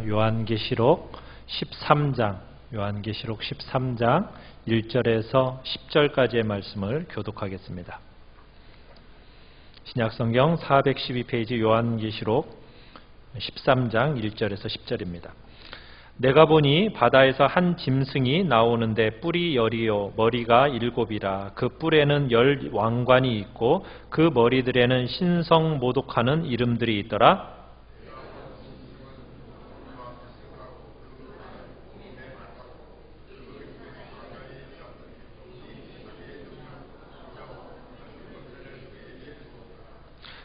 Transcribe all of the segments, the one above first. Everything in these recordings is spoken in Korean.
요한계시록 13장 1절에서 10절까지의 말씀을 교독하겠습니다. 신약성경 412페이지 요한계시록 13장 1절에서 10절입니다. 내가 보니 바다에서 한 짐승이 나오는데 뿔이 10이요 머리가 7이라. 그 뿔에는 10 왕관이 있고 그 머리들에는 신성모독하는 이름들이 있더라.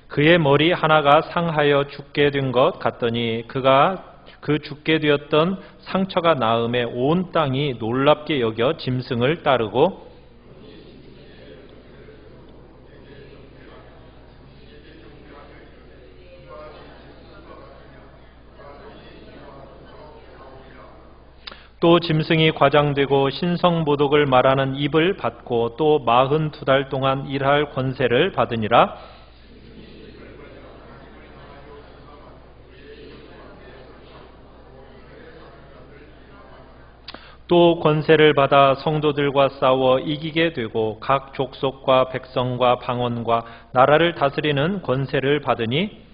그의 머리 하나가 상하여 죽게 된 것 같더니 그가 그 죽게 되었던 상처가 나음에 온 땅이 놀랍게 여겨 짐승을 따르고 또 짐승이 과장되고 신성모독을 말하는 입을 받고 또 42달 동안 일할 권세를 받으니라. 또 권세를 받아 성도들과 싸워 이기게 되고 각 족속과 백성과 방언과 나라를 다스리는 권세를 받으니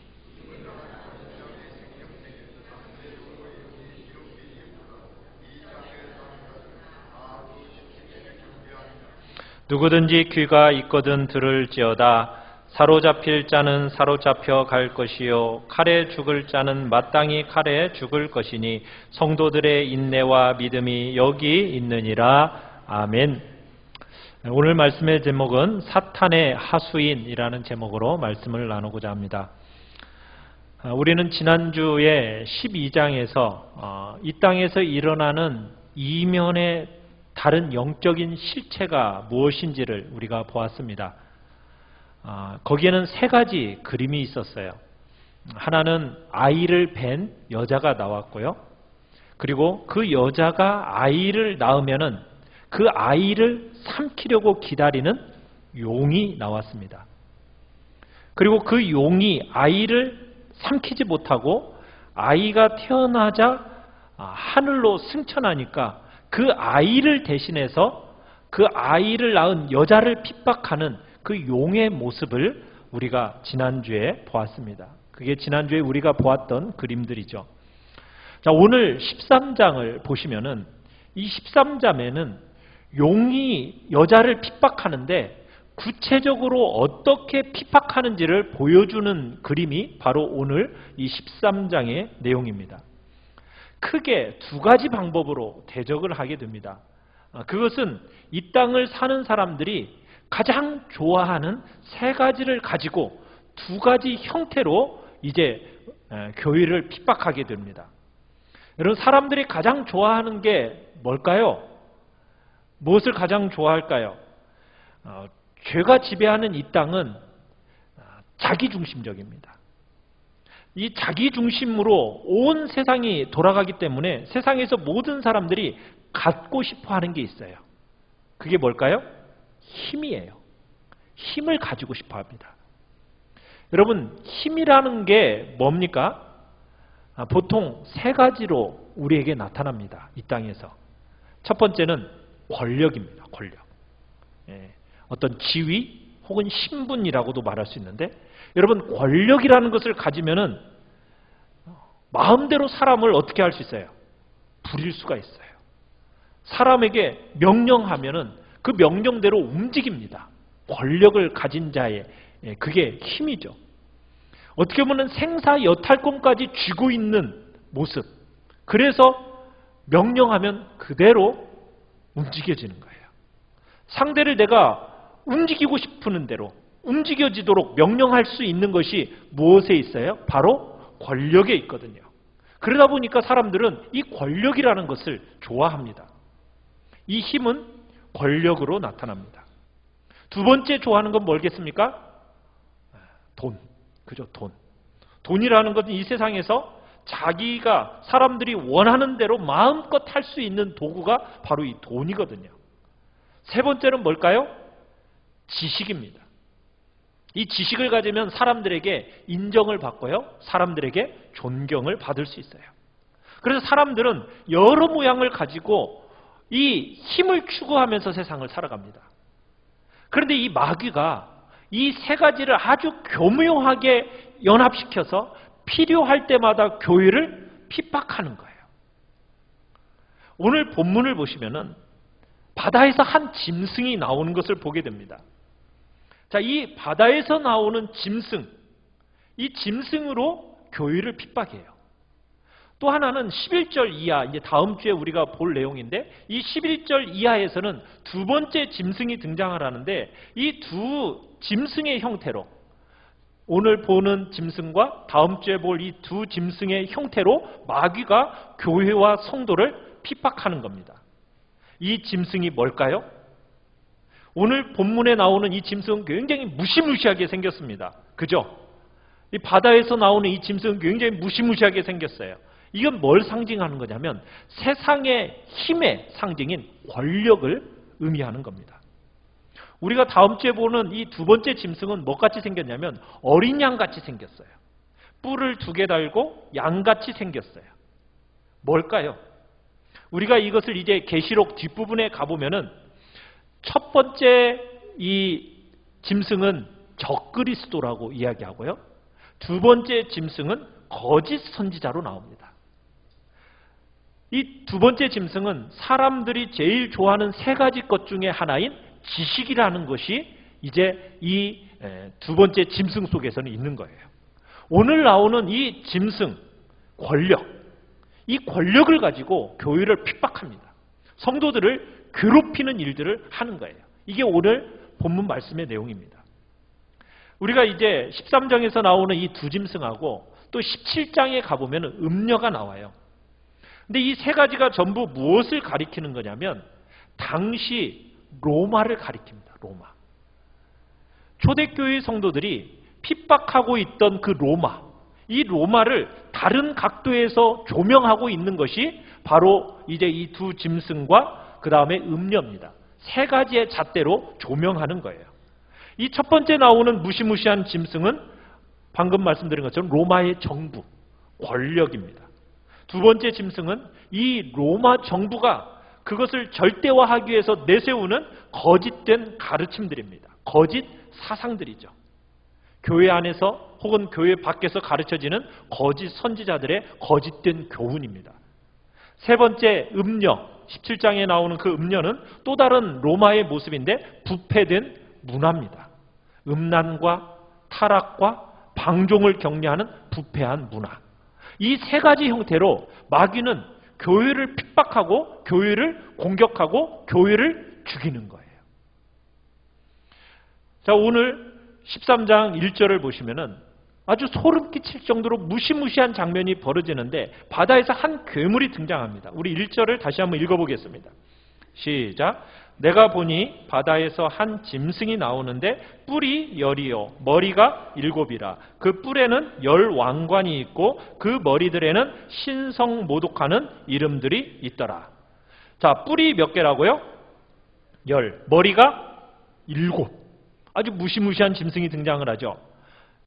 누구든지 귀가 있거든 들을지어다. 사로잡힐 자는 사로잡혀 갈 것이요 칼에 죽을 자는 마땅히 칼에 죽을 것이니 성도들의 인내와 믿음이 여기 있느니라. 아멘. 오늘 말씀의 제목은 사탄의 하수인이라는 제목으로 말씀을 나누고자 합니다. 우리는 지난주에 12장에서 이 땅에서 일어나는 이면의 다른 영적인 실체가 무엇인지를 우리가 보았습니다. 거기에는 세 가지 그림이 있었어요. 하나는 아이를 뵌 여자가 나왔고요. 그리고 그 여자가 아이를 낳으면은 그 아이를 삼키려고 기다리는 용이 나왔습니다. 그리고 그 용이 아이를 삼키지 못하고 아이가 태어나자 하늘로 승천하니까 그 아이를 대신해서 그 아이를 낳은 여자를 핍박하는 그 용의 모습을 우리가 지난주에 보았습니다. 그게 지난주에 우리가 보았던 그림들이죠. 자, 오늘 13장을 보시면은 이 13장에는 용이 여자를 핍박하는데 구체적으로 어떻게 핍박하는지를 보여주는 그림이 바로 오늘 이 13장의 내용입니다. 크게 두 가지 방법으로 대적을 하게 됩니다. 그것은 이 땅을 사는 사람들이 가장 좋아하는 세 가지를 가지고 두 가지 형태로 이제 교회를 핍박하게 됩니다. 여러분, 사람들이 가장 좋아하는 게 뭘까요? 무엇을 가장 좋아할까요? 죄가 지배하는 이 땅은 자기중심적입니다. 이 자기중심으로 온 세상이 돌아가기 때문에 세상에서 모든 사람들이 갖고 싶어 하는 게 있어요. 그게 뭘까요? 힘이에요. 힘을 가지고 싶어 합니다. 여러분, 힘이라는 게 뭡니까? 보통 세 가지로 우리에게 나타납니다. 이 땅에서. 첫 번째는 권력입니다. 권력. 어떤 지위 혹은 신분이라고도 말할 수 있는데, 여러분, 권력이라는 것을 가지면은 마음대로 사람을 어떻게 할 수 있어요? 부릴 수가 있어요. 사람에게 명령하면은 그 명령대로 움직입니다. 권력을 가진 자의 그게 힘이죠. 어떻게 보면 생사여탈권까지 쥐고 있는 모습. 그래서 명령하면 그대로 움직여지는 거예요. 상대를 내가 움직이고 싶은 대로 움직여지도록 명령할 수 있는 것이 무엇에 있어요? 바로 권력에 있거든요. 그러다 보니까 사람들은 이 권력이라는 것을 좋아합니다. 이 힘은 권력으로 나타납니다. 두 번째 좋아하는 건 뭐겠습니까? 돈. 그죠? 돈. 돈이라는 것은 이 세상에서 자기가 사람들이 원하는 대로 마음껏 할 수 있는 도구가 바로 이 돈이거든요. 세 번째는 뭘까요? 지식입니다. 이 지식을 가지면 사람들에게 인정을 받고요. 사람들에게 존경을 받을 수 있어요. 그래서 사람들은 여러 모양을 가지고 이 힘을 추구하면서 세상을 살아갑니다. 그런데 이 마귀가 이 세 가지를 아주 교묘하게 연합시켜서 필요할 때마다 교회를 핍박하는 거예요. 오늘 본문을 보시면은 바다에서 한 짐승이 나오는 것을 보게 됩니다. 자, 이 바다에서 나오는 짐승, 이 짐승으로 교회를 핍박해요. 또 하나는 11절 이하, 이제 다음 주에 우리가 볼 내용인데, 이 11절 이하에서는 두 번째 짐승이 등장을 하는데, 이 두 짐승의 형태로, 오늘 보는 짐승과 다음 주에 볼 이 두 짐승의 형태로 마귀가 교회와 성도를 핍박하는 겁니다. 이 짐승이 뭘까요? 오늘 본문에 나오는 이 짐승은 굉장히 무시무시하게 생겼습니다. 그죠? 이 바다에서 나오는 이 짐승은 굉장히 무시무시하게 생겼어요. 이건 뭘 상징하는 거냐면 세상의 힘의 상징인 권력을 의미하는 겁니다. 우리가 다음 주에 보는 이 두 번째 짐승은 뭐같이 생겼냐면 어린 양같이 생겼어요. 뿔을 2개 달고 양같이 생겼어요. 뭘까요? 우리가 이것을 이제 계시록 뒷부분에 가보면은 첫 번째 이 짐승은 적그리스도라고 이야기하고요. 두 번째 짐승은 거짓 선지자로 나옵니다. 이 두 번째 짐승은 사람들이 제일 좋아하는 3가지 것 중에 하나인 지식이라는 것이 이제 이 두 번째 짐승 속에서는 있는 거예요. 오늘 나오는 이 짐승, 권력, 이 권력을 가지고 교회를 핍박합니다. 성도들을 괴롭히는 일들을 하는 거예요. 이게 오늘 본문 말씀의 내용입니다. 우리가 이제 13장에서 나오는 이 두 짐승하고 또 17장에 가보면 음녀가 나와요. 근데 이 3가지가 전부 무엇을 가리키는 거냐면 당시 로마를 가리킵니다. 로마. 초대교회 성도들이 핍박하고 있던 그 로마, 이 로마를 다른 각도에서 조명하고 있는 것이 바로 이제 이 두 짐승과 그 다음에 음녀입니다. 3가지의 잣대로 조명하는 거예요. 이 첫 번째 나오는 무시무시한 짐승은 방금 말씀드린 것처럼 로마의 정부, 권력입니다. 두 번째 짐승은 이 로마 정부가 그것을 절대화하기 위해서 내세우는 거짓된 가르침들입니다. 거짓 사상들이죠. 교회 안에서 혹은 교회 밖에서 가르쳐지는 거짓 선지자들의 거짓된 교훈입니다. 세 번째 음녀, 17장에 나오는 그 음녀는 또 다른 로마의 모습인데 부패된 문화입니다. 음란과 타락과 방종을 격려하는 부패한 문화. 이 3가지 형태로 마귀는 교회를 핍박하고 교회를 공격하고 교회를 죽이는 거예요. 자, 오늘 13장 1절을 보시면은 아주 소름 끼칠 정도로 무시무시한 장면이 벌어지는데 바다에서 한 괴물이 등장합니다. 우리 1절을 다시 한번 읽어보겠습니다. 시작. 내가 보니 바다에서 한 짐승이 나오는데 뿔이 10이요 머리가 7이라. 그 뿔에는 10 왕관이 있고 그 머리들에는 신성모독하는 이름들이 있더라. 자, 뿔이 몇 개라고요? 10. 머리가 7. 아주 무시무시한 짐승이 등장을 하죠.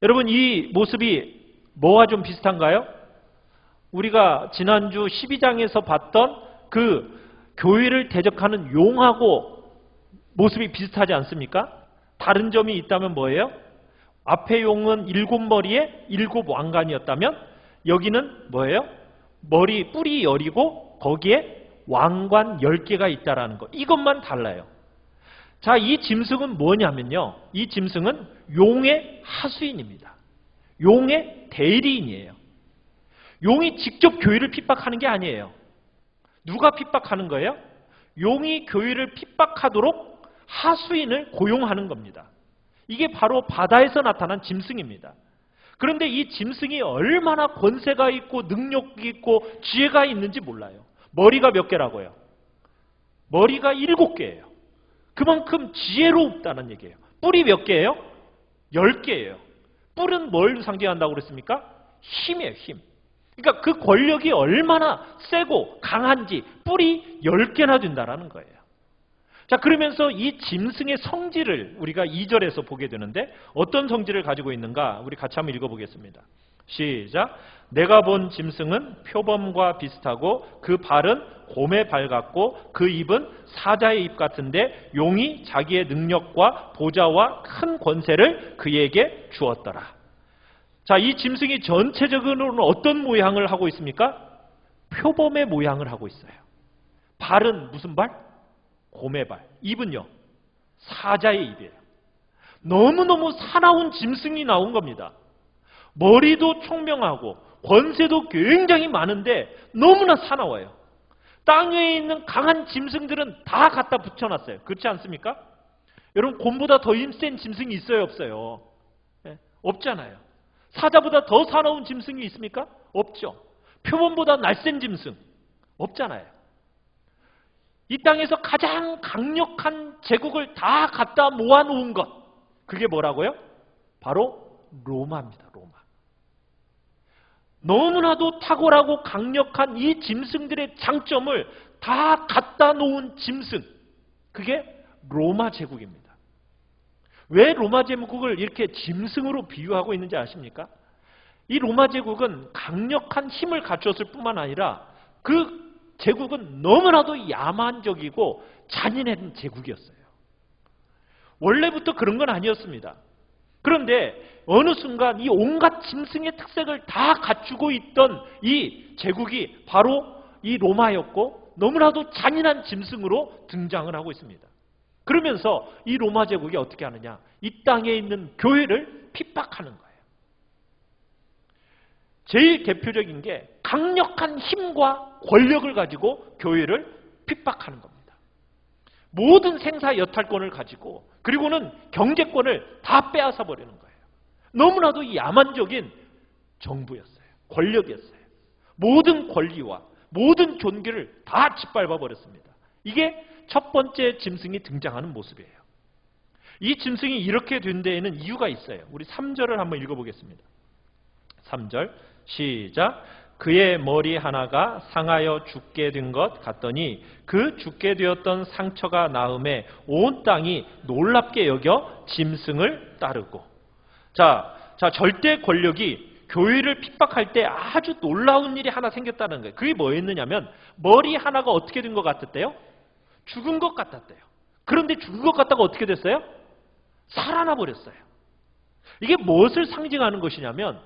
여러분, 이 모습이 뭐와 좀 비슷한가요? 우리가 지난주 12장에서 봤던 그 교회를 대적하는 용하고 모습이 비슷하지 않습니까? 다른 점이 있다면 뭐예요? 앞에 용은 7머리에 7 왕관이었다면 여기는 뭐예요? 머리, 뿔이 10이고 거기에 왕관 10개가 있다라는 것. 이것만 달라요. 자, 이 짐승은 뭐냐면요. 이 짐승은 용의 하수인입니다. 용의 대리인이에요. 용이 직접 교회를 핍박하는 게 아니에요. 누가 핍박하는 거예요? 용이 교회를 핍박하도록 하수인을 고용하는 겁니다. 이게 바로 바다에서 나타난 짐승입니다. 그런데 이 짐승이 얼마나 권세가 있고 능력이 있고 지혜가 있는지 몰라요. 머리가 몇 개라고요? 머리가 7개예요. 그만큼 지혜롭다는 얘기예요. 뿔이 몇 개예요? 10개예요. 뿔은 뭘 상징한다고 그랬습니까? 힘이에요, 힘. 그러니까 그 권력이 얼마나 세고 강한지 뿔이 10개나 된다는 거예요. 자, 그러면서 이 짐승의 성질을 우리가 2절에서 보게 되는데 어떤 성질을 가지고 있는가 우리 같이 한번 읽어보겠습니다. 시작. 내가 본 짐승은 표범과 비슷하고 그 발은 곰의 발 같고 그 입은 사자의 입 같은데 용이 자기의 능력과 보좌와 큰 권세를 그에게 주었더라. 자, 이 짐승이 전체적으로는 어떤 모양을 하고 있습니까? 표범의 모양을 하고 있어요. 발은 무슨 발? 곰의 발. 입은요? 사자의 입이에요. 너무너무 사나운 짐승이 나온 겁니다. 머리도 총명하고 권세도 굉장히 많은데 너무나 사나워요. 땅에 있는 강한 짐승들은 다 갖다 붙여놨어요. 그렇지 않습니까? 여러분, 곰보다 더 힘센 짐승이 있어요, 없어요? 네? 없잖아요. 사자보다 더 사나운 짐승이 있습니까? 없죠. 표범보다 날쌘 짐승 없잖아요. 이 땅에서 가장 강력한 제국을 다 갖다 모아놓은 것, 그게 뭐라고요? 바로 로마입니다. 로마. 너무나도 탁월하고 강력한 이 짐승들의 장점을 다 갖다 놓은 짐승, 그게 로마 제국입니다. 왜 로마 제국을 이렇게 짐승으로 비유하고 있는지 아십니까? 이 로마 제국은 강력한 힘을 갖췄을 뿐만 아니라 그 제국은 너무나도 야만적이고 잔인한 제국이었어요. 원래부터 그런 건 아니었습니다. 그런데 어느 순간 이 온갖 짐승의 특색을 다 갖추고 있던 이 제국이 바로 이 로마였고 너무나도 잔인한 짐승으로 등장을 하고 있습니다. 그러면서 이 로마 제국이 어떻게 하느냐? 이 땅에 있는 교회를 핍박하는 거예요. 제일 대표적인 게 강력한 힘과 권력을 가지고 교회를 핍박하는 겁니다. 모든 생사 여탈권을 가지고 그리고는 경제권을 다 빼앗아 버리는 거예요. 너무나도 야만적인 정부였어요. 권력이었어요. 모든 권리와 모든 존귀를 다 짓밟아 버렸습니다. 이게 첫 번째 짐승이 등장하는 모습이에요. 이 짐승이 이렇게 된 데에는 이유가 있어요. 우리 3절을 한번 읽어보겠습니다. 3절 시작. 그의 머리 하나가 상하여 죽게 된 것 같더니 그 죽게 되었던 상처가 나음에 온 땅이 놀랍게 여겨 짐승을 따르고. 자, 절대 권력이 교회를 핍박할 때 아주 놀라운 일이 하나 생겼다는 거예요. 그게 뭐였느냐면 머리 하나가 어떻게 된 것 같았대요? 죽은 것 같았대요. 그런데 죽은 것 같다가 어떻게 됐어요? 살아나 버렸어요. 이게 무엇을 상징하는 것이냐면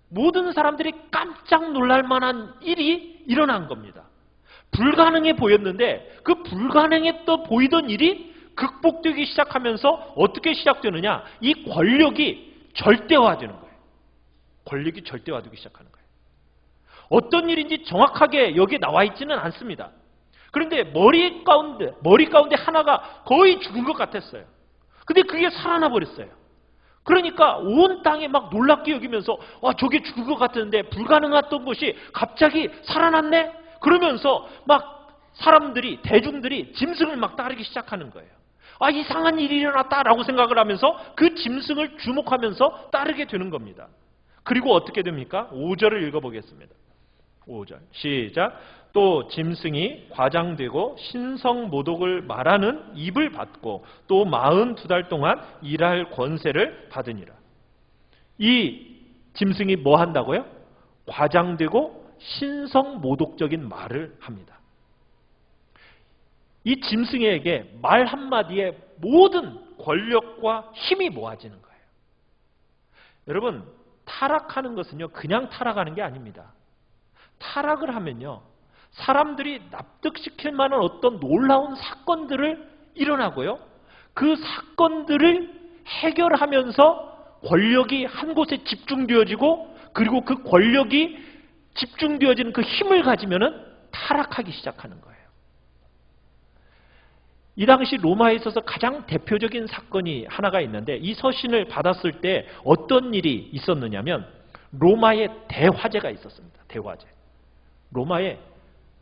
모든 사람들이 깜짝 놀랄 만한 일이 일어난 겁니다. 불가능해 보였는데 그 불가능했던 보이던 일이 극복되기 시작하면서 어떻게 시작되느냐? 이 권력이 절대화되는 거예요. 권력이 절대화되기 시작하는 거예요. 어떤 일인지 정확하게 여기에 나와 있지는 않습니다. 그런데 머리 가운데 하나가 거의 죽은 것 같았어요. 근데 그게 살아나 버렸어요. 그러니까 온 땅에 막 놀랍게 여기면서 저게 죽은 것 같았는데 불가능했던 것이 갑자기 살아났네? 그러면서 막 사람들이, 대중들이 짐승을 막 따르기 시작하는 거예요. 이상한 일이 일어났다라고 생각을 하면서 그 짐승을 주목하면서 따르게 되는 겁니다. 그리고 어떻게 됩니까? 5절을 읽어보겠습니다. 5절 시작. 또 짐승이 과장되고 신성모독을 말하는 입을 받고 또 42달 동안 일할 권세를 받으니라. 이 짐승이 뭐 한다고요? 과장되고 신성모독적인 말을 합니다. 이 짐승에게 말 한마디에 모든 권력과 힘이 모아지는 거예요. 여러분, 타락하는 것은요, 그냥 타락하는 게 아닙니다. 타락을 하면요, 사람들이 납득시킬 만한 어떤 놀라운 사건들을 일어나고요, 그 사건들을 해결하면서 권력이 한 곳에 집중되어지고 그리고 그 권력이 집중되어지는 그 힘을 가지면은 타락하기 시작하는 거예요. 이 당시 로마에 있어서 가장 대표적인 사건이 하나가 있는데 이 서신을 받았을 때 어떤 일이 있었느냐면 로마에 대화재가 있었습니다. 대화재. 로마에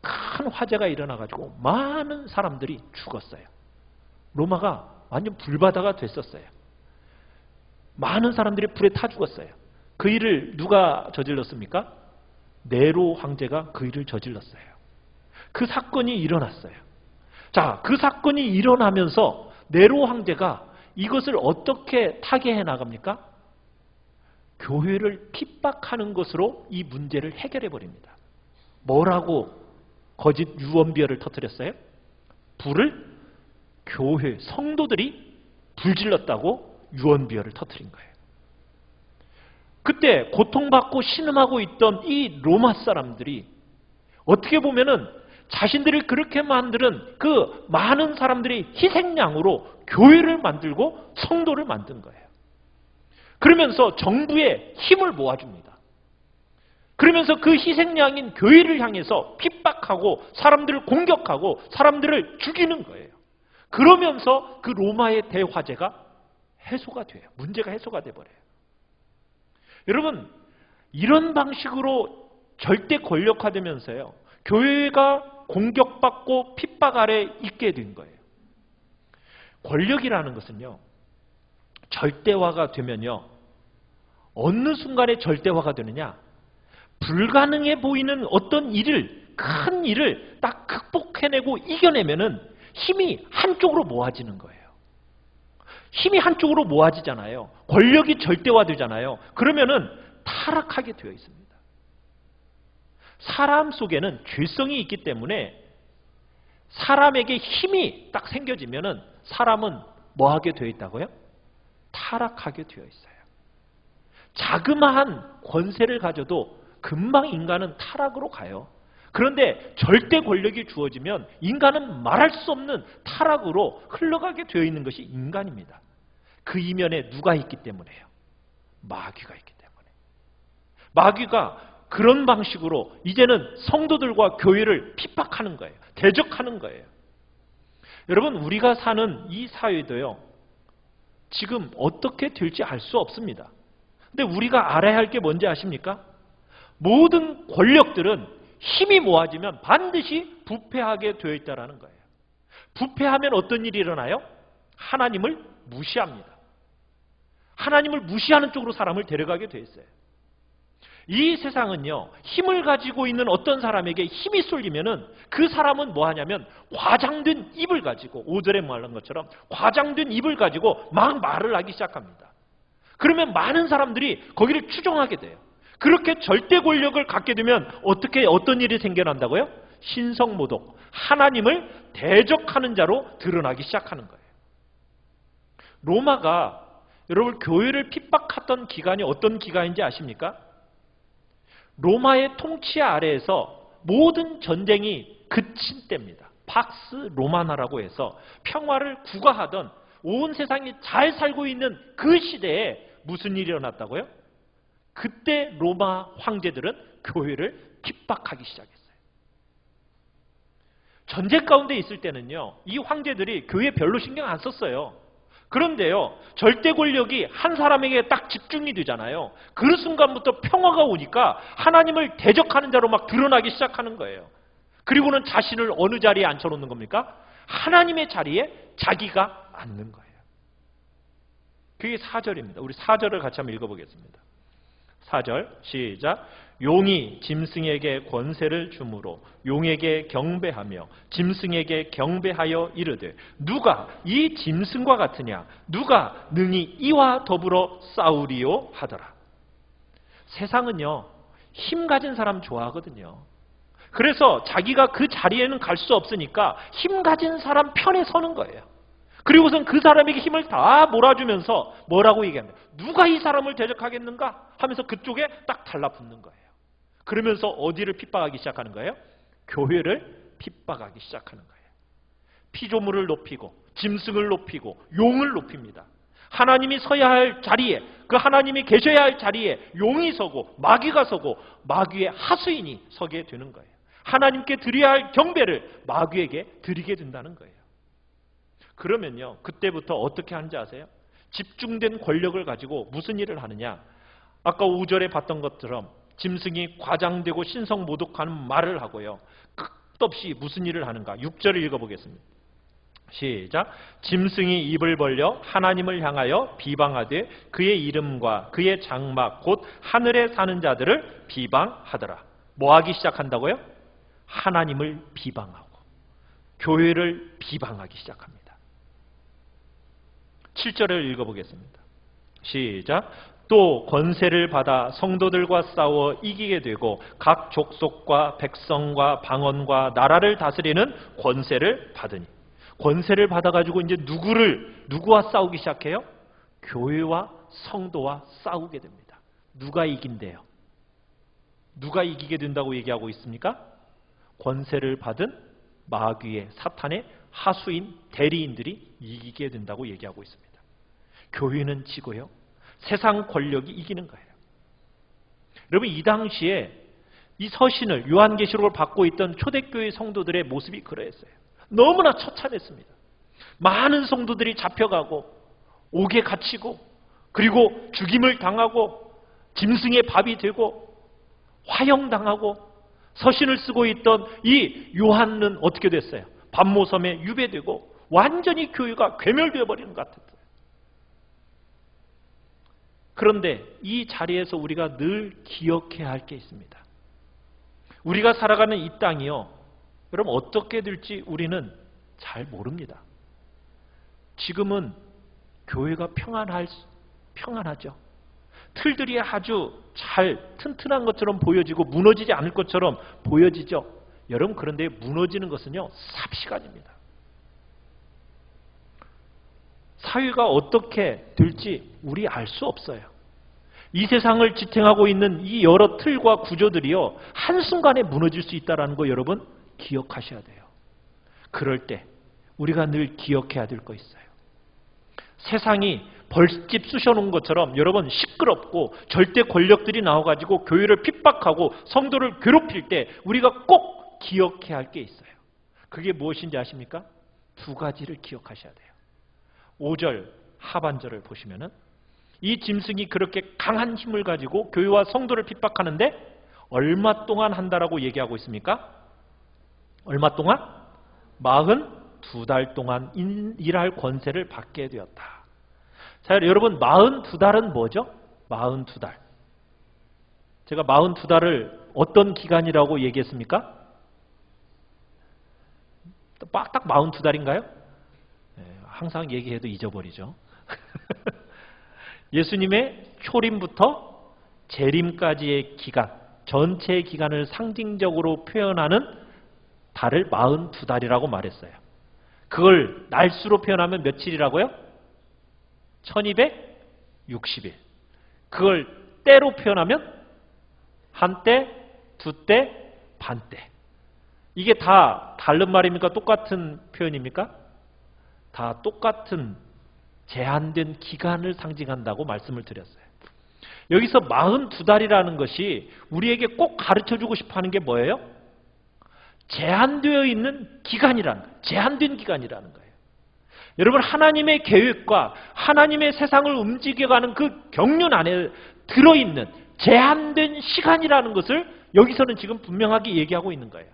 큰 화재가 일어나가지고 많은 사람들이 죽었어요. 로마가 완전 불바다가 됐었어요. 많은 사람들이 불에 타 죽었어요. 그 일을 누가 저질렀습니까? 네로 황제가 그 일을 저질렀어요. 그 사건이 일어났어요. 자, 그 사건이 일어나면서 네로 황제가 이것을 어떻게 타개해 나갑니까? 교회를 핍박하는 것으로 이 문제를 해결해 버립니다. 뭐라고 거짓 유언비어를 터뜨렸어요? 불을 교회 성도들이 불질렀다고 유언비어를 터뜨린 거예요. 그때 고통받고 신음하고 있던 이 로마 사람들이 어떻게 보면은 자신들이 그렇게 만드는 그 많은 사람들이 희생양으로 교회를 만들고 성도를 만든 거예요. 그러면서 정부에 힘을 모아줍니다. 그러면서 그 희생양인 교회를 향해서 핍박하고 사람들을 공격하고 사람들을 죽이는 거예요. 그러면서 그 로마의 대화제가 해소가 돼요. 문제가 해소가 돼버려요. 여러분, 이런 방식으로 절대 권력화되면서요, 교회가 공격받고 핍박 아래 있게 된 거예요. 권력이라는 것은요, 절대화가 되면요, 어느 순간에 절대화가 되느냐, 불가능해 보이는 어떤 일을, 큰 일을 딱 극복해내고 이겨내면은 힘이 한쪽으로 모아지는 거예요. 힘이 한쪽으로 모아지잖아요. 권력이 절대화되잖아요. 그러면은 타락하게 되어 있습니다. 사람 속에는 죄성이 있기 때문에 사람에게 힘이 딱 생겨지면은 사람은 뭐 하게 되어 있다고요? 타락하게 되어 있어요. 자그마한 권세를 가져도 금방 인간은 타락으로 가요. 그런데 절대 권력이 주어지면 인간은 말할 수 없는 타락으로 흘러가게 되어 있는 것이 인간입니다. 그 이면에 누가 있기 때문에요? 마귀가 있기 때문에. 마귀가 그런 방식으로 이제는 성도들과 교회를 핍박하는 거예요. 대적하는 거예요. 여러분, 우리가 사는 이 사회도요, 지금 어떻게 될지 알 수 없습니다. 근데 우리가 알아야 할 게 뭔지 아십니까? 모든 권력들은 힘이 모아지면 반드시 부패하게 되어 있다는 거예요. 부패하면 어떤 일이 일어나요? 하나님을 무시합니다. 하나님을 무시하는 쪽으로 사람을 데려가게 되어 있어요. 이 세상은요, 힘을 가지고 있는 어떤 사람에게 힘이 쏠리면은 그 사람은 뭐 하냐면 과장된 입을 가지고, 5절에 말한 것처럼 과장된 입을 가지고 막 말을 하기 시작합니다. 그러면 많은 사람들이 거기를 추종하게 돼요. 그렇게 절대 권력을 갖게 되면 어떤 일이 생겨난다고요? 신성모독, 하나님을 대적하는 자로 드러나기 시작하는 거예요. 로마가 여러분 교회를 핍박했던 기간이 어떤 기간인지 아십니까? 로마의 통치 아래에서 모든 전쟁이 그친 때입니다. 팍스 로마나라고 해서 평화를 구가하던 온 세상이 잘 살고 있는 그 시대에 무슨 일이 일어났다고요? 그때 로마 황제들은 교회를 핍박하기 시작했어요. 전쟁 가운데 있을 때는요, 이 황제들이 교회에 별로 신경 안 썼어요. 그런데요, 절대 권력이 한 사람에게 딱 집중이 되잖아요. 그 순간부터 평화가 오니까 하나님을 대적하는 자로 막 드러나기 시작하는 거예요. 그리고는 자신을 어느 자리에 앉혀놓는 겁니까? 하나님의 자리에 자기가 앉는 거예요. 그게 4절입니다. 우리 4절을 같이 한번 읽어보겠습니다. 4절 시작. 용이 짐승에게 권세를 주므로 용에게 경배하며 짐승에게 경배하여 이르되 누가 이 짐승과 같으냐, 누가 능히 이와 더불어 싸우리요 하더라. 세상은요, 힘 가진 사람 좋아하거든요. 그래서 자기가 그 자리에는 갈 수 없으니까 힘 가진 사람 편에 서는 거예요. 그리고선 그 사람에게 힘을 다 몰아주면서 뭐라고 얘기합니다. 누가 이 사람을 대적하겠는가 하면서 그쪽에 딱 달라붙는 거예요. 그러면서 어디를 핍박하기 시작하는 거예요? 교회를 핍박하기 시작하는 거예요. 피조물을 높이고 짐승을 높이고 용을 높입니다. 하나님이 서야 할 자리에, 그 하나님이 계셔야 할 자리에 용이 서고 마귀가 서고 마귀의 하수인이 서게 되는 거예요. 하나님께 드려야 할 경배를 마귀에게 드리게 된다는 거예요. 그러면요, 그때부터 어떻게 하는지 아세요? 집중된 권력을 가지고 무슨 일을 하느냐? 아까 5절에 봤던 것처럼 짐승이 과장되고 신성모독하는 말을 하고요. 끝없이 무슨 일을 하는가? 6절을 읽어보겠습니다. 시작. 짐승이 입을 벌려 하나님을 향하여 비방하되 그의 이름과 그의 장막 곧 하늘에 사는 자들을 비방하더라. 뭐 하기 시작한다고요? 하나님을 비방하고 교회를 비방하기 시작합니다. 7절을 읽어보겠습니다. 시작. 또 권세를 받아 성도들과 싸워 이기게 되고 각 족속과 백성과 방언과 나라를 다스리는 권세를 받으니. 권세를 받아가지고 이제 누구와 싸우기 시작해요? 교회와 성도와 싸우게 됩니다. 누가 이긴대요? 누가 이기게 된다고 얘기하고 있습니까? 권세를 받은 마귀의 사탄의 하수인 대리인들이 이기게 된다고 얘기하고 있습니다. 교회는 지고요. 세상 권력이 이기는 거예요. 여러분, 이 당시에 이 서신을 요한계시록을 받고 있던 초대교회 성도들의 모습이 그러했어요. 너무나 처참했습니다. 많은 성도들이 잡혀가고 옥에 갇히고 그리고 죽임을 당하고 짐승의 밥이 되고 화형당하고 서신을 쓰고 있던 이 요한은 어떻게 됐어요? 반모섬에 유배되고 완전히 교회가 괴멸되어 버리는 것 같았어요. 그런데 이 자리에서 우리가 늘 기억해야 할 게 있습니다. 우리가 살아가는 이 땅이요, 여러분 어떻게 될지 우리는 잘 모릅니다. 지금은 교회가 평안하죠. 틀들이 아주 잘 튼튼한 것처럼 보여지고 무너지지 않을 것처럼 보여지죠. 여러분, 그런데 무너지는 것은요, 삽시간입니다. 사회가 어떻게 될지 우리 알 수 없어요. 이 세상을 지탱하고 있는 이 여러 틀과 구조들이요, 한순간에 무너질 수 있다는 거 여러분 기억하셔야 돼요. 그럴 때 우리가 늘 기억해야 될 거 있어요. 세상이 벌집 쑤셔놓은 것처럼 여러분 시끄럽고 절대 권력들이 나와가지고 교회를 핍박하고 성도를 괴롭힐 때 우리가 꼭 기억해야 할 게 있어요. 그게 무엇인지 아십니까? 두 가지를 기억하셔야 돼요. 5절 하반절을 보시면은 이 짐승이 그렇게 강한 힘을 가지고 교회와 성도를 핍박하는데 얼마 동안 한다라고 얘기하고 있습니까? 얼마 동안? 42달 동안 일할 권세를 받게 되었다. 자, 여러분 42달은 뭐죠? 42달. 제가 42달을 어떤 기간이라고 얘기했습니까? 딱 42달인가요? 항상 얘기해도 잊어버리죠. 예수님의 초림부터 재림까지의 기간, 전체의 기간을 상징적으로 표현하는 달을 42달이라고 말했어요. 그걸 날수로 표현하면 며칠이라고요? 1260일. 그걸 때로 표현하면 한때, 두때, 반때. 이게 다 다른 말입니까? 똑같은 표현입니까? 다 똑같은 제한된 기간을 상징한다고 말씀을 드렸어요. 여기서 42달이라는 것이 우리에게 꼭 가르쳐주고 싶어하는 게 뭐예요? 제한되어 있는 기간이라는 거예요. 제한된 기간이라는 거예요. 여러분, 하나님의 계획과 하나님의 세상을 움직여가는 그 경륜 안에 들어있는 제한된 시간이라는 것을 여기서는 지금 분명하게 얘기하고 있는 거예요.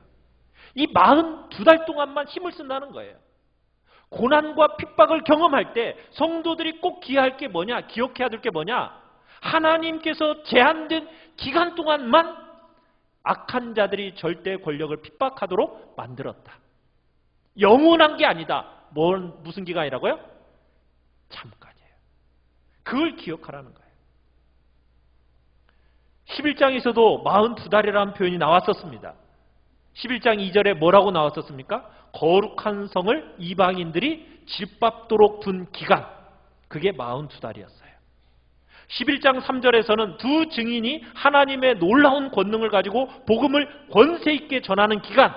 이 42달 동안만 힘을 쓴다는 거예요. 고난과 핍박을 경험할 때 성도들이 꼭 기억해야 될 게 뭐냐? 하나님께서 제한된 기간 동안만 악한 자들이 절대 권력을 핍박하도록 만들었다. 영원한 게 아니다. 무슨 기간이라고요? 잠깐이에요. 그걸 기억하라는 거예요. 11장에서도 42달이라는 표현이 나왔었습니다. 11장 2절에 뭐라고 나왔었습니까? 거룩한 성을 이방인들이 짓밟도록 둔 기간, 그게 42달이었어요. 11장 3절에서는 두 증인이 하나님의 놀라운 권능을 가지고 복음을 권세 있게 전하는 기간,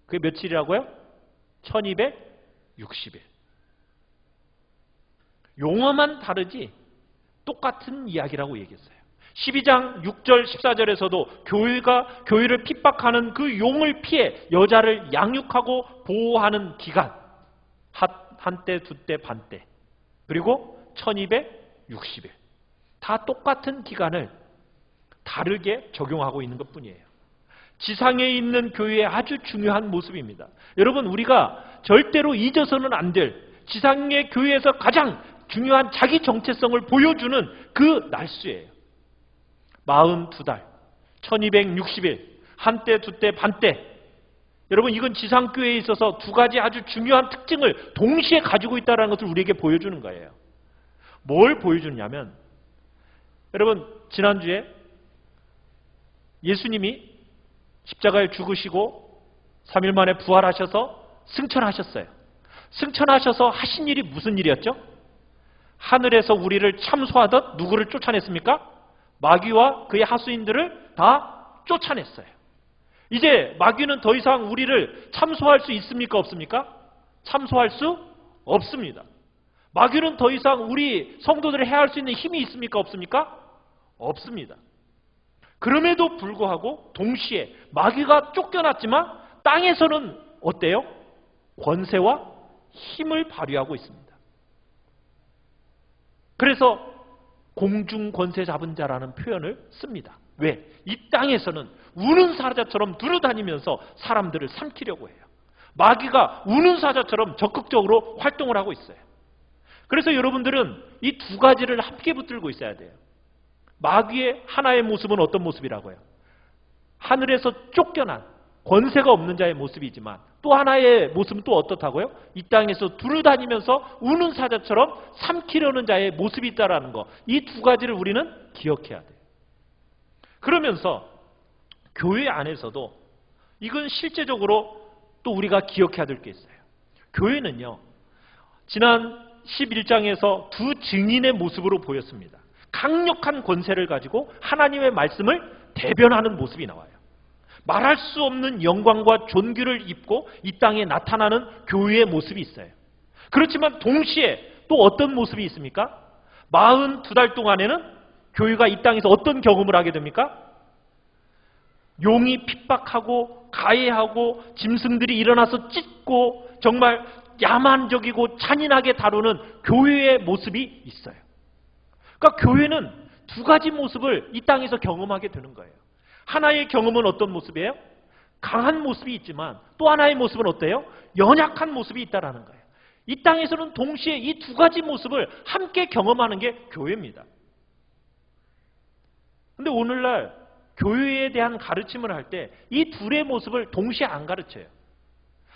그게 며칠이라고요? 1260일. 용어만 다르지 똑같은 이야기라고 얘기했어요. 12장 6절 14절에서도 교회를 핍박하는 그 용을 피해 여자를 양육하고 보호하는 기간, 한때, 두때, 반때, 그리고 1260일. 다 똑같은 기간을 다르게 적용하고 있는 것뿐이에요. 지상에 있는 교회의 아주 중요한 모습입니다. 여러분, 우리가 절대로 잊어서는 안 될 지상의 교회에서 가장 중요한 자기 정체성을 보여주는 그 날수예요. 42달, 1260일, 한때, 두때, 반때. 여러분, 이건 지상교회에 있어서 두 가지 아주 중요한 특징을 동시에 가지고 있다는 것을 우리에게 보여주는 거예요. 뭘 보여주냐면 여러분, 지난주에 예수님이 십자가에 죽으시고 3일 만에 부활하셔서 승천하셨어요. 승천하셔서 하신 일이 무슨 일이었죠? 하늘에서 우리를 참소하듯 누구를 쫓아냈습니까? 마귀와 그의 하수인들을 다 쫓아냈어요. 이제 마귀는 더 이상 우리를 참소할 수 있습니까? 없습니까? 참소할 수 없습니다. 마귀는 더 이상 우리 성도들을 해할 수 있는 힘이 있습니까? 없습니까? 없습니다. 그럼에도 불구하고 동시에 마귀가 쫓겨났지만 땅에서는 어때요? 권세와 힘을 발휘하고 있습니다. 그래서 공중 권세 잡은 자라는 표현을 씁니다. 왜? 이 땅에서는 우는 사자처럼 두루다니면서 사람들을 삼키려고 해요. 마귀가 우는 사자처럼 적극적으로 활동을 하고 있어요. 그래서 여러분들은 이 두 가지를 함께 붙들고 있어야 돼요. 마귀의 하나의 모습은 어떤 모습이라고요? 하늘에서 쫓겨난 권세가 없는 자의 모습이지만 또 하나의 모습은 또 어떻다고요? 이 땅에서 두루다니면서 우는 사자처럼 삼키려는 자의 모습이 있다는 거. 이 두 가지를 우리는 기억해야 돼요. 그러면서 교회 안에서도 이건 실제적으로 또 우리가 기억해야 될 게 있어요. 교회는요, 지난 11장에서 두 증인의 모습으로 보였습니다. 강력한 권세를 가지고 하나님의 말씀을 대변하는 모습이 나와요. 말할 수 없는 영광과 존귀를 입고 이 땅에 나타나는 교회의 모습이 있어요. 그렇지만 동시에 또 어떤 모습이 있습니까? 42달 동안에는 교회가 이 땅에서 어떤 경험을 하게 됩니까? 용이 핍박하고 가해하고 짐승들이 일어나서 찢고 정말 야만적이고 잔인하게 다루는 교회의 모습이 있어요. 그러니까 교회는 두 가지 모습을 이 땅에서 경험하게 되는 거예요. 하나의 경험은 어떤 모습이에요? 강한 모습이 있지만 또 하나의 모습은 어때요? 연약한 모습이 있다라는 거예요. 이 땅에서는 동시에 이 두 가지 모습을 함께 경험하는 게 교회입니다. 근데 오늘날 교회에 대한 가르침을 할 때 이 둘의 모습을 동시에 안 가르쳐요.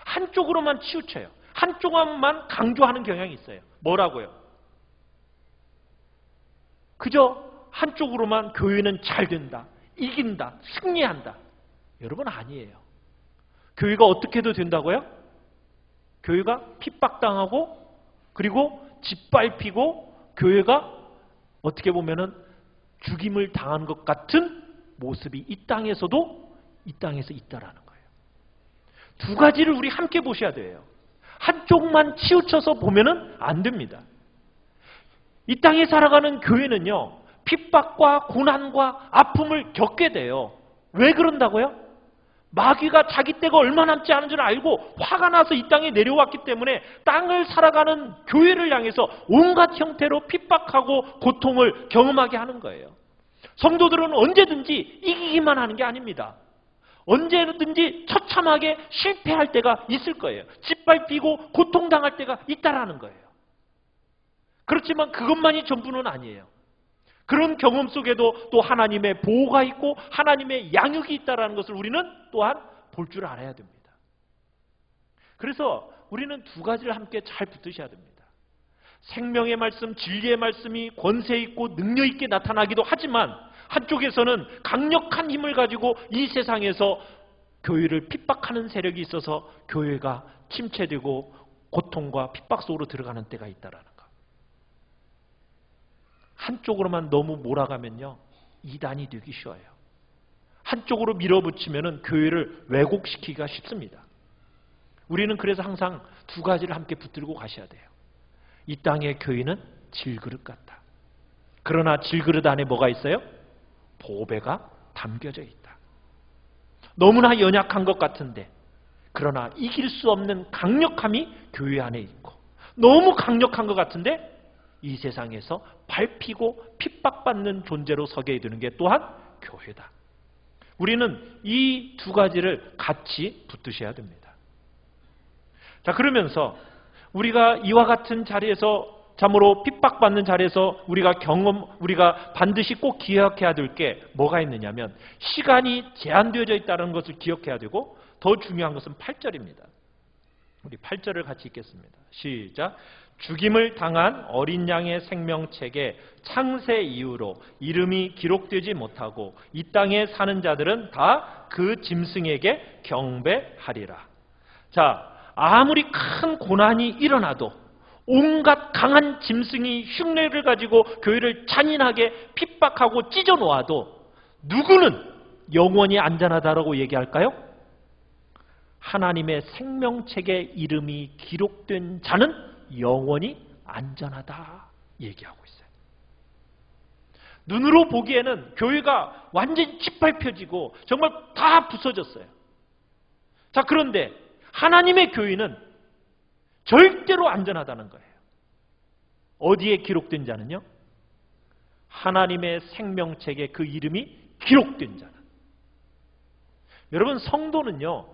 한쪽으로만 치우쳐요. 한쪽만 강조하는 경향이 있어요. 뭐라고요? 그저 한쪽으로만 교회는 잘 된다, 이긴다, 승리한다. 여러분, 아니에요. 교회가 어떻게 해도 된다고요? 교회가 핍박당하고 그리고 짓밟히고 교회가 어떻게 보면은 죽임을 당한 것 같은 모습이 이 땅에서도 이 땅에서 있다라는 거예요. 두 가지를 우리 함께 보셔야 돼요. 한쪽만 치우쳐서 보면은 안 됩니다. 이 땅에 살아가는 교회는요, 핍박과 고난과 아픔을 겪게 돼요. 왜 그런다고요? 마귀가 자기 때가 얼마 남지 않은 줄 알고 화가 나서 이 땅에 내려왔기 때문에 땅을 살아가는 교회를 향해서 온갖 형태로 핍박하고 고통을 경험하게 하는 거예요. 성도들은 언제든지 이기기만 하는 게 아닙니다. 언제든지 처참하게 실패할 때가 있을 거예요. 짓밟히고 고통당할 때가 있다라는 거예요. 그렇지만 그것만이 전부는 아니에요. 그런 경험 속에도 또 하나님의 보호가 있고 하나님의 양육이 있다는 것을 우리는 또한 볼 줄 알아야 됩니다. 그래서 우리는 두 가지를 함께 잘 붙드셔야 됩니다. 생명의 말씀, 진리의 말씀이 권세 있고 능력 있게 나타나기도 하지만 한쪽에서는 강력한 힘을 가지고 이 세상에서 교회를 핍박하는 세력이 있어서 교회가 침체되고 고통과 핍박 속으로 들어가는 때가 있다라는 것. 한쪽으로만 너무 몰아가면요, 이단이 되기 쉬워요. 한쪽으로 밀어붙이면은 교회를 왜곡시키기가 쉽습니다. 우리는 그래서 항상 두 가지를 함께 붙들고 가셔야 돼요. 이 땅의 교회는 질그릇 같다. 그러나 질그릇 안에 뭐가 있어요? 보배가 담겨져 있다. 너무나 연약한 것 같은데 그러나 이길 수 없는 강력함이 교회 안에 있고, 너무 강력한 것 같은데 이 세상에서 밟히고 핍박받는 존재로 서게 되는 게 또한 교회다. 우리는 이 두 가지를 같이 붙드셔야 됩니다. 자, 그러면서 우리가 이와 같은 자리에서 참으로 핍박받는 자리에서 우리가 반드시 꼭 기억해야 될 게 뭐가 있느냐면 시간이 제한되어져 있다는 것을 기억해야 되고 더 중요한 것은 8절입니다. 우리 8절을 같이 읽겠습니다. 시작. 죽임을 당한 어린 양의 생명책에 창세 이후로 이름이 기록되지 못하고 이 땅에 사는 자들은 다 그 짐승에게 경배하리라. 자, 아무리 큰 고난이 일어나도 온갖 강한 짐승이 흉내를 가지고 교회를 잔인하게 핍박하고 찢어 놓아도 누구는 영원히 안전하다라고 얘기할까요? 하나님의 생명책에 이름이 기록된 자는 영원히 안전하다 얘기하고 있어요. 눈으로 보기에는 교회가 완전히 짓밟혀지고 정말 다 부서졌어요. 자, 그런데 하나님의 교회는 절대로 안전하다는 거예요. 어디에 기록된 자는요? 하나님의 생명책에 그 이름이 기록된 자는. 여러분, 성도는요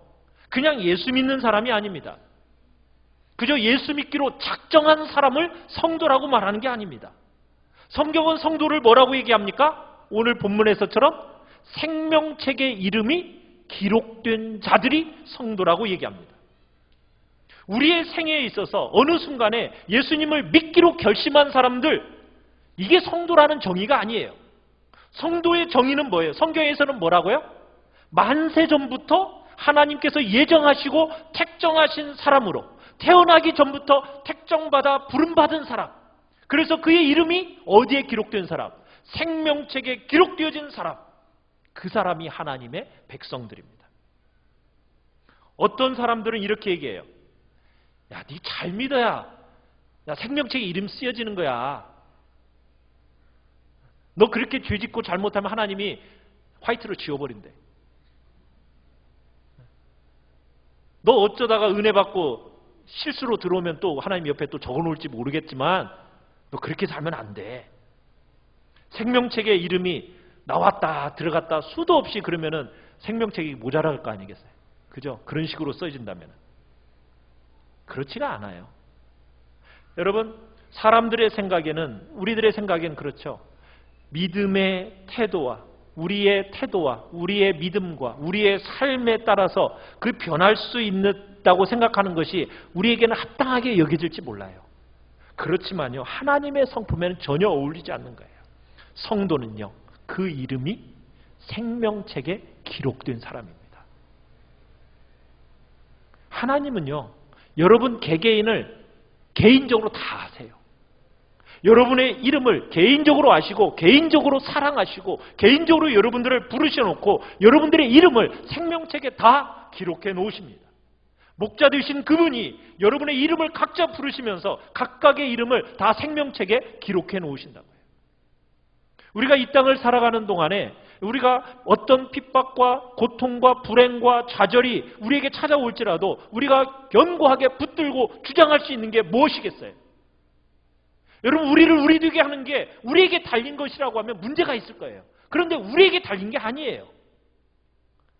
그냥 예수 믿는 사람이 아닙니다. 그저 예수 믿기로 작정한 사람을 성도라고 말하는 게 아닙니다. 성경은 성도를 뭐라고 얘기합니까? 오늘 본문에서처럼 생명책에 이름이 기록된 자들이 성도라고 얘기합니다. 우리의 생애에 있어서 어느 순간에 예수님을 믿기로 결심한 사람들, 이게 성도라는 정의가 아니에요. 성도의 정의는 뭐예요? 성경에서는 뭐라고요? 만세 전부터 하나님께서 예정하시고 택정하신 사람으로, 태어나기 전부터 택정받아 부름받은 사람, 그래서 그의 이름이 어디에 기록된 사람? 생명책에 기록되어진 사람, 그 사람이 하나님의 백성들입니다. 어떤 사람들은 이렇게 얘기해요. 야, 니 잘 믿어야 생명책에 이름 쓰여지는 거야. 너 그렇게 죄 짓고 잘못하면 하나님이 화이트로 지워버린대. 너 어쩌다가 은혜 받고 실수로 들어오면 또 하나님 옆에 또 적어놓을지 모르겠지만 너 그렇게 살면 안 돼. 생명책에 이름이 나왔다 들어갔다 수도 없이 그러면은 생명책이 모자랄 거 아니겠어요? 그죠? 그런 식으로 써진다면. 그렇지가 않아요. 여러분, 사람들의 생각에는, 우리들의 생각에는 그렇죠. 믿음의 태도와 우리의 태도와 우리의 믿음과 우리의 삶에 따라서 그 변할 수 있다고 생각하는 것이 우리에게는 합당하게 여겨질지 몰라요. 그렇지만요, 하나님의 성품에는 전혀 어울리지 않는 거예요. 성도는요, 그 이름이 생명책에 기록된 사람입니다. 하나님은요, 여러분 개개인을 개인적으로 다 아세요. 여러분의 이름을 개인적으로 아시고 개인적으로 사랑하시고 개인적으로 여러분들을 부르셔놓고 여러분들의 이름을 생명책에 다 기록해 놓으십니다. 목자 되신 그분이 여러분의 이름을 각자 부르시면서 각각의 이름을 다 생명책에 기록해 놓으신다고요. 우리가 이 땅을 살아가는 동안에 우리가 어떤 핍박과 고통과 불행과 좌절이 우리에게 찾아올지라도 우리가 견고하게 붙들고 주장할 수 있는 게 무엇이겠어요? 여러분, 우리를 우리 되게 하는 게 우리에게 달린 것이라고 하면 문제가 있을 거예요. 그런데 우리에게 달린 게 아니에요.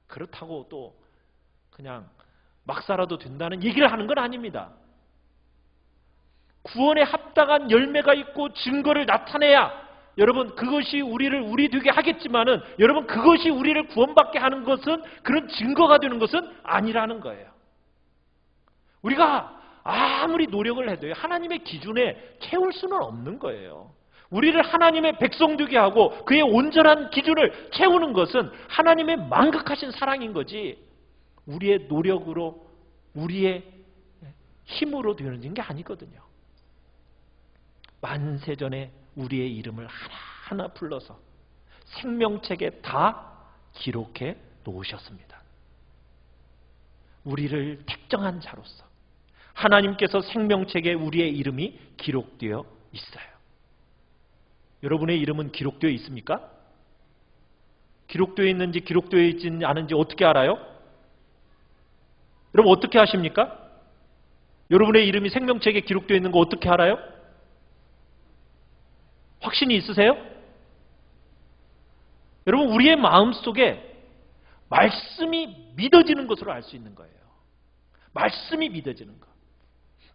그렇다고 또 그냥 막 살아도 된다는 얘기를 하는 건 아닙니다. 구원에 합당한 열매가 있고 증거를 나타내야 여러분 그것이 우리를 우리 되게 하겠지만은 여러분 그것이 우리를 구원받게 하는 것은 그런 증거가 되는 것은 아니라는 거예요. 우리가 아무리 노력을 해도요, 하나님의 기준에 채울 수는 없는 거예요. 우리를 하나님의 백성 되게 하고 그의 온전한 기준을 채우는 것은 하나님의 만극하신 사랑인 거지 우리의 노력으로 우리의 힘으로 되어진 게 아니거든요. 만세전에 우리의 이름을 하나하나 불러서 생명책에 다 기록해 놓으셨습니다. 우리를 택정한 자로서 하나님께서 생명책에 우리의 이름이 기록되어 있어요. 여러분의 이름은 기록되어 있습니까? 기록되어 있는지 기록되어 있지 않은지 어떻게 알아요? 여러분 어떻게 아십니까? 여러분의 이름이 생명책에 기록되어 있는 거 어떻게 알아요? 확신이 있으세요? 여러분 우리의 마음속에 말씀이 믿어지는 것으로 알 수 있는 거예요. 말씀이 믿어지는 것.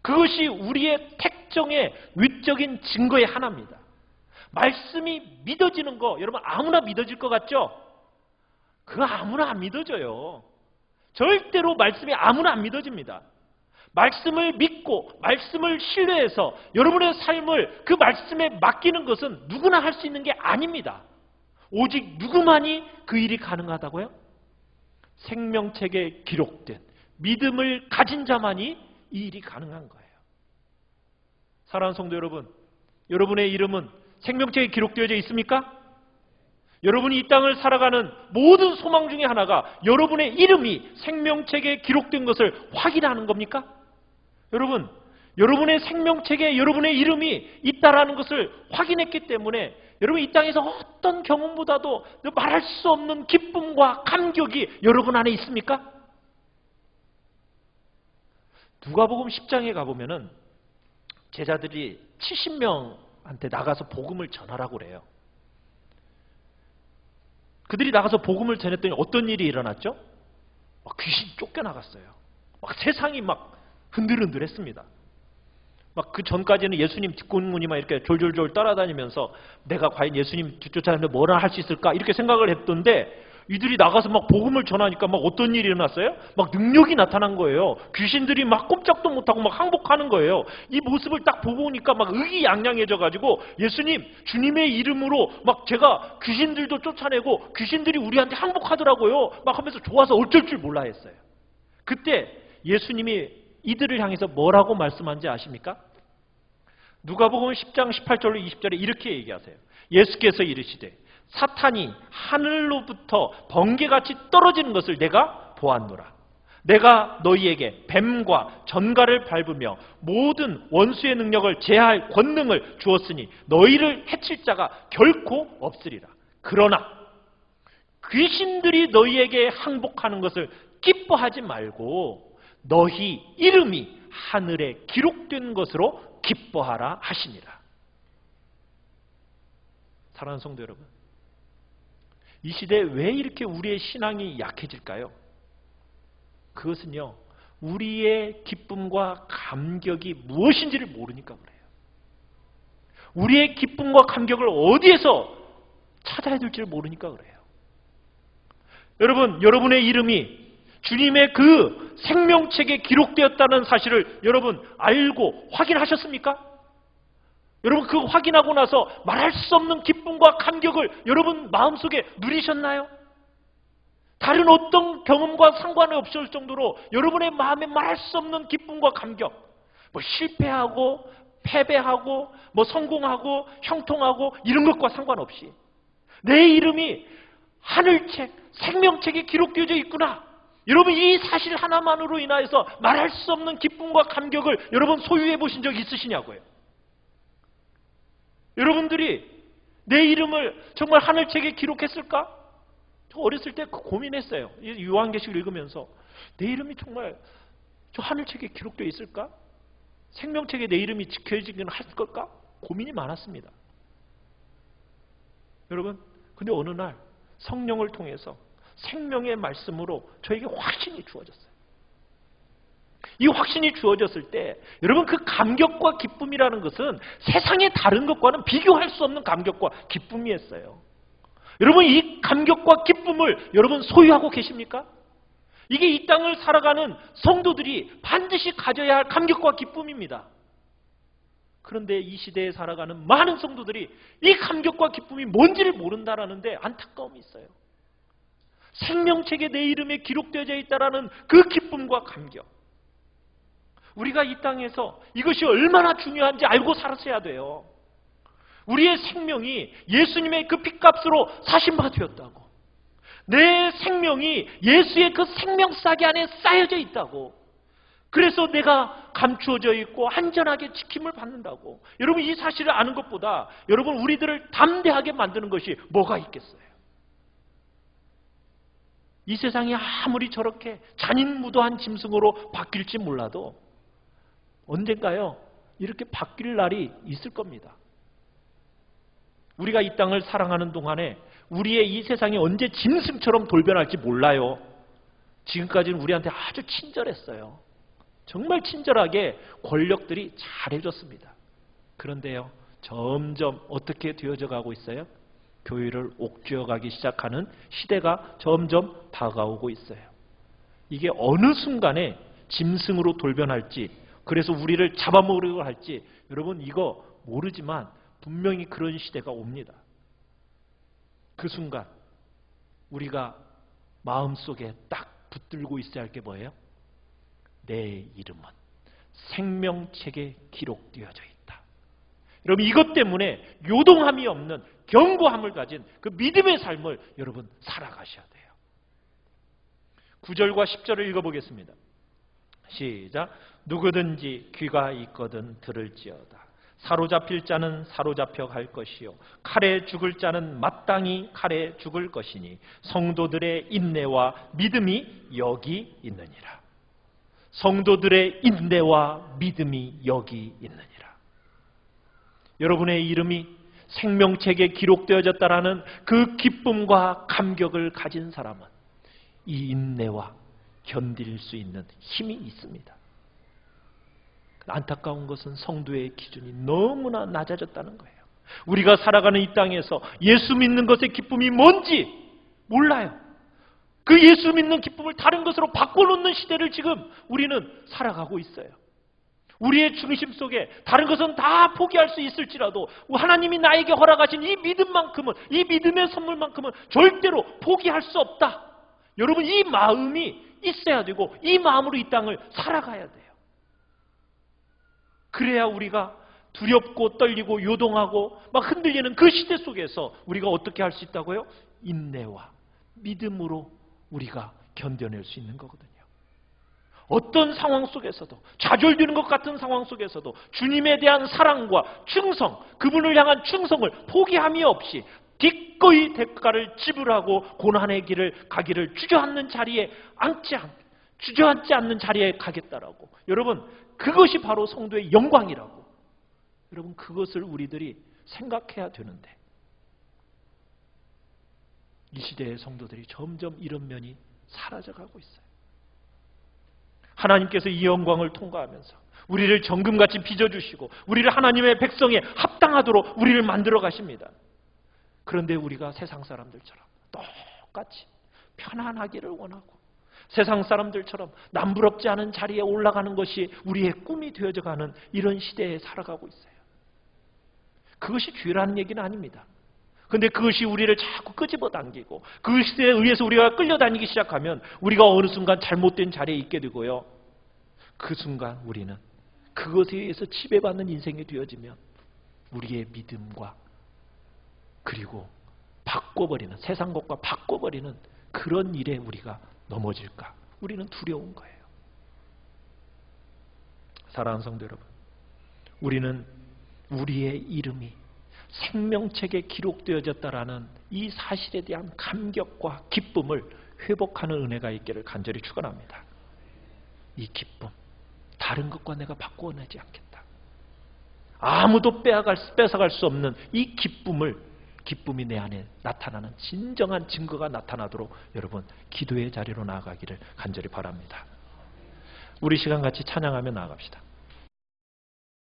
그것이 우리의 택정의 외적인 증거의 하나입니다. 말씀이 믿어지는 거 여러분 아무나 믿어질 것 같죠? 그거 아무나 안 믿어져요. 절대로 말씀이 아무나 안 믿어집니다. 말씀을 믿고 말씀을 신뢰해서 여러분의 삶을 그 말씀에 맡기는 것은 누구나 할 수 있는 게 아닙니다. 오직 누구만이 그 일이 가능하다고요? 생명책에 기록된 믿음을 가진 자만이 이 일이 가능한 거예요. 사랑하는 성도 여러분, 여러분의 이름은 생명책에 기록되어져 있습니까? 여러분이 이 땅을 살아가는 모든 소망 중에 하나가 여러분의 이름이 생명책에 기록된 것을 확인하는 겁니까? 여러분, 여러분의 생명책에 여러분의 이름이 있다라는 것을 확인했기 때문에 여러분 이 땅에서 어떤 경험보다도 말할 수 없는 기쁨과 감격이 여러분 안에 있습니까? 누가복음 10장에 가보면은 제자들이 70명한테 나가서 복음을 전하라고 그래요. 그들이 나가서 복음을 전했더니 어떤 일이 일어났죠? 막 귀신이 쫓겨나갔어요. 막 세상이 막 흔들흔들했습니다. 막 그 전까지는 예수님 뒷공문이만 이렇게 졸졸졸 따라다니면서 내가 과연 예수님 쫓아다니는데 뭐라 할 수 있을까 이렇게 생각을 했던데 이들이 나가서 막 복음을 전하니까 막 어떤 일이 일어났어요? 막 능력이 나타난 거예요. 귀신들이 막 꼼짝도 못하고 막 항복하는 거예요. 이 모습을 딱 보고 오니까 막 의기양양해져 가지고 예수님, 주님의 이름으로 막 제가 귀신들도 쫓아내고 귀신들이 우리한테 항복하더라고요. 막 하면서 좋아서 어쩔 줄 몰라 했어요. 그때 예수님이 이들을 향해서 뭐라고 말씀한지 아십니까? 누가복음 10장 18절로 20절에 이렇게 얘기하세요. 예수께서 이르시되 사탄이 하늘로부터 번개같이 떨어지는 것을 내가 보았노라. 내가 너희에게 뱀과 전갈을 밟으며 모든 원수의 능력을 제할 권능을 주었으니 너희를 해칠 자가 결코 없으리라. 그러나 귀신들이 너희에게 항복하는 것을 기뻐하지 말고 너희 이름이 하늘에 기록된 것으로 기뻐하라 하시니라. 사랑하는 성도 여러분, 이 시대에 왜 이렇게 우리의 신앙이 약해질까요? 그것은요, 우리의 기쁨과 감격이 무엇인지를 모르니까 그래요. 우리의 기쁨과 감격을 어디에서 찾아야 될지를 모르니까 그래요. 여러분, 여러분의 이름이 주님의 그 생명책에 기록되었다는 사실을 여러분 알고 확인하셨습니까? 여러분 그 확인하고 나서 말할 수 없는 기쁨과 감격을 여러분 마음속에 누리셨나요? 다른 어떤 경험과 상관이 없을 정도로 여러분의 마음에 말할 수 없는 기쁨과 감격, 뭐 실패하고 패배하고 뭐 성공하고 형통하고 이런 것과 상관없이 내 이름이 하늘책, 생명책에 기록되어져 있구나. 여러분 이 사실 하나만으로 인하여서 말할 수 없는 기쁨과 감격을 여러분 소유해 보신 적 있으시냐고요? 여러분들이 내 이름을 정말 하늘책에 기록했을까? 저 어렸을 때 고민했어요. 요한계시록 읽으면서 내 이름이 정말 저 하늘책에 기록되어 있을까? 생명책에 내 이름이 지켜지기는 할 걸까? 고민이 많았습니다. 여러분, 근데 어느 날 성령을 통해서 생명의 말씀으로 저에게 확신이 주어졌어요. 이 확신이 주어졌을 때 여러분 그 감격과 기쁨이라는 것은 세상의 다른 것과는 비교할 수 없는 감격과 기쁨이었어요. 여러분 이 감격과 기쁨을 여러분 소유하고 계십니까? 이게 이 땅을 살아가는 성도들이 반드시 가져야 할 감격과 기쁨입니다. 그런데 이 시대에 살아가는 많은 성도들이 이 감격과 기쁨이 뭔지를 모른다는 데 안타까움이 있어요. 생명책에 내 이름에 기록되어져 있다는 그 기쁨과 감격. 우리가 이 땅에서 이것이 얼마나 중요한지 알고 살았어야 돼요. 우리의 생명이 예수님의 그 핏값으로 사신 바 되었다고. 내 생명이 예수의 그 생명싸개 안에 쌓여져 있다고. 그래서 내가 감추어져 있고 안전하게 지킴을 받는다고. 여러분 이 사실을 아는 것보다 여러분 우리들을 담대하게 만드는 것이 뭐가 있겠어요? 이 세상이 아무리 저렇게 잔인무도한 짐승으로 바뀔지 몰라도 언젠가요 이렇게 바뀔 날이 있을 겁니다. 우리가 이 땅을 사랑하는 동안에 우리의 이 세상이 언제 짐승처럼 돌변할지 몰라요. 지금까지는 우리한테 아주 친절했어요. 정말 친절하게 권력들이 잘해줬습니다. 그런데요 점점 어떻게 되어져 가고 있어요? 교회를 옥죄어가기 시작하는 시대가 점점 다가오고 있어요. 이게 어느 순간에 짐승으로 돌변할지, 그래서 우리를 잡아먹으려고 할지 여러분 이거 모르지만 분명히 그런 시대가 옵니다. 그 순간 우리가 마음속에 딱 붙들고 있어야 할 게 뭐예요? 내 이름은 생명책에 기록되어져 있다. 여러분 이것 때문에 요동함이 없는 견고함을 가진 그 믿음의 삶을 여러분 살아가셔야 돼요. 9절과 10절을 읽어보겠습니다. 시작. 누구든지 귀가 있거든 들을지어다. 사로잡힐 자는 사로잡혀 갈 것이요 칼에 죽을 자는 마땅히 칼에 죽을 것이니 성도들의 인내와 믿음이 여기 있느니라. 성도들의 인내와 믿음이 여기 있느니라. 여러분의 이름이 생명책에 기록되어졌다라는 그 기쁨과 감격을 가진 사람은 이 인내와 견딜 수 있는 힘이 있습니다. 안타까운 것은 성도의 기준이 너무나 낮아졌다는 거예요. 우리가 살아가는 이 땅에서 예수 믿는 것의 기쁨이 뭔지 몰라요. 그 예수 믿는 기쁨을 다른 것으로 바꿔놓는 시대를 지금 우리는 살아가고 있어요. 우리의 중심 속에 다른 것은 다 포기할 수 있을지라도 하나님이 나에게 허락하신 이 믿음만큼은, 이 믿음의 선물만큼은 절대로 포기할 수 없다. 여러분 이 마음이 있어야 되고 이 마음으로 이 땅을 살아가야 돼요. 그래야 우리가 두렵고 떨리고 요동하고 막 흔들리는 그 시대 속에서 우리가 어떻게 할 수 있다고요? 인내와 믿음으로 우리가 견뎌낼 수 있는 거거든요. 어떤 상황 속에서도, 좌절되는 것 같은 상황 속에서도 주님에 대한 사랑과 충성, 그분을 향한 충성을 포기함이 없이 기꺼이 대가를 지불하고 고난의 길을 가기를 주저앉지 않는 자리에 가겠다라고. 여러분 그것이 바로 성도의 영광이라고. 여러분 그것을 우리들이 생각해야 되는데 이 시대의 성도들이 점점 이런 면이 사라져가고 있어요. 하나님께서 이 영광을 통과하면서 우리를 정금같이 빚어주시고 우리를 하나님의 백성에 합당하도록 우리를 만들어 가십니다. 그런데 우리가 세상 사람들처럼 똑같이 편안하기를 원하고 세상 사람들처럼 남부럽지 않은 자리에 올라가는 것이 우리의 꿈이 되어져가는 이런 시대에 살아가고 있어요. 그것이 죄라는 얘기는 아닙니다. 그런데 그것이 우리를 자꾸 끄집어 당기고 그 시대에 의해서 우리가 끌려다니기 시작하면 우리가 어느 순간 잘못된 자리에 있게 되고요. 그 순간 우리는 그것에 의해서 지배받는 인생이 되어지면 우리의 믿음과 그리고 바꿔버리는, 세상 것과 바꿔버리는 그런 일에 우리가 넘어질까? 우리는 두려운 거예요. 사랑하는 성도 여러분, 우리는 우리의 이름이 생명책에 기록되어졌다라는 이 사실에 대한 감격과 기쁨을 회복하는 은혜가 있기를 간절히 축원합니다. 이 기쁨, 다른 것과 내가 바꾸어내지 않겠다. 아무도 뺏어갈 수 없는 이 기쁨이 내 안에 나타나는 진정한 증거가 나타나도록 여러분 기도의 자리로 나아가기를 간절히 바랍니다. 우리 시간 같이 찬양하며 나아갑시다.